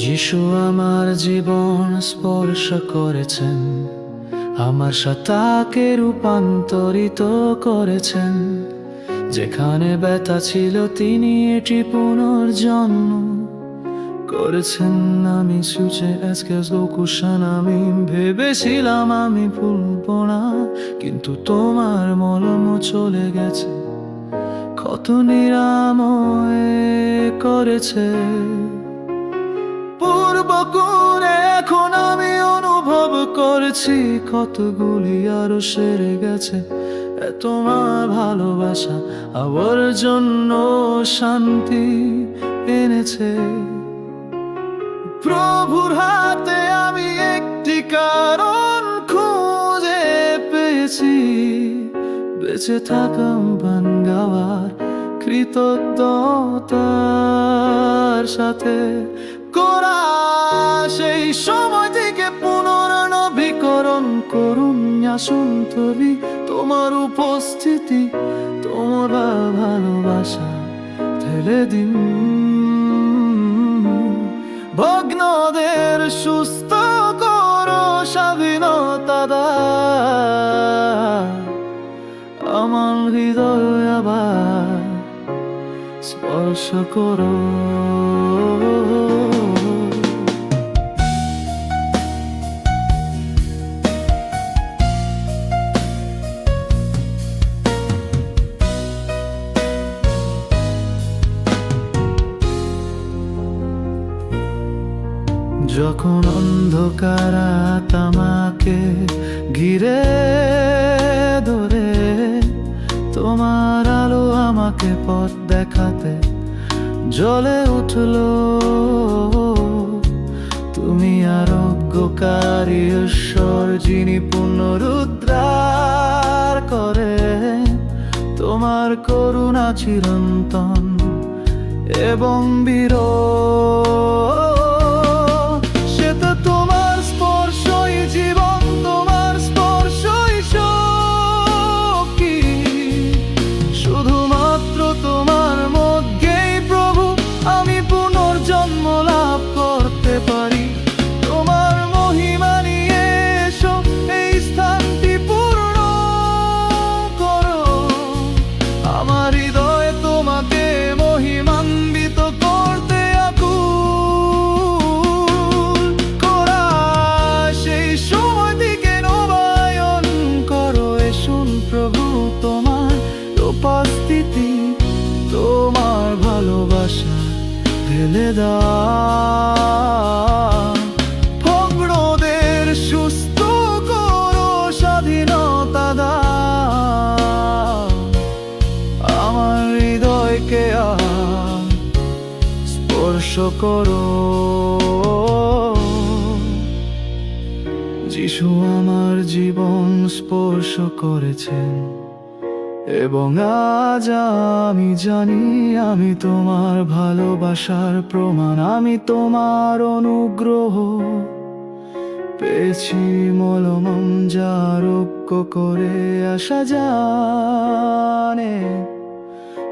যিশু আমার জীবন স্পর্শ করেছেন, আমার সাতাকে রূপান্তরিত করেছেন। যেখানে ব্যথা ছিল তিনি এটি পুনর্জন্ম করেছেন। আমি সুচে আজকে কুশান, আমি ভেবেছিলাম আমি ভুলব না, কিন্তু তোমার মলম চলে গেছে, কত নিরাময় করেছে। পূর্ব গুণে এখন আমি অনুভব করেছি, কতগুলি আরো সেরে গেছে। তোমার ভালোবাসা আমার জন্য শান্তি এনেছে। প্রভুর হাতে আমি একটি কারণ খুঁজে পেয়েছি, বেঁচে থাকাম গান গাওয়ার কৃতজ্ঞতার সাথে। করা সেই সময় থেকে পুনর্নবীকরণ করুন। আসুন তবি তোমার উপস্থিতি, তোমার ভালোবাসা ঠেলে দিন। ভগ্নদের সুস্থ করো, স্বাধীনতা দাও, আমার হৃদয় আবার স্পর্শ করো। যখন অন্ধকার রাত আমাকে ঘিরে ধরে, তোমার আলো আমাকে পথ দেখাতে জ্বলে উঠলো। তুমি আরোগ্যকারী ঈশ্বর, যিনি পুনরুদ্ধার করে। তোমার করুণা চিরন্তন এবং বিরল। তোমার স্পর্শই জীবন, তোমার স্পর্শই শক্তি। শুধুমাত্র তোমার মধ্যেই প্রভু আমি পুনর্জন্ম লাভ করতে পারি। তোমার মহিমা নিয়ে এসো, এই স্থানটি পূর্ণ করো। আমার হৃদয়ে তোমাকে মহিমান্বিত করতে উপস্থিতি, তোমার ভালোবাসা ঢেলে দাও। ভগ্নদের সুস্থ করো, স্বাধীনতা দাও, আমার হৃদয়কে স্পর্শ করো। যিশু আমার জীবন স্পর্শ করেছেন, এবং আজ আমি জানি আমি তোমার ভালোবাসার প্রমাণ। আমি তোমার অনুগ্রহ পেয়েছি, মলমম যা আরোগ্য করে আসা জানে।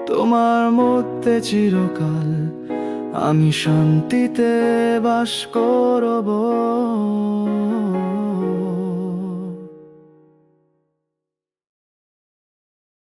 তোমার মধ্যে চিরকাল আমি শান্তিতে বাস করব।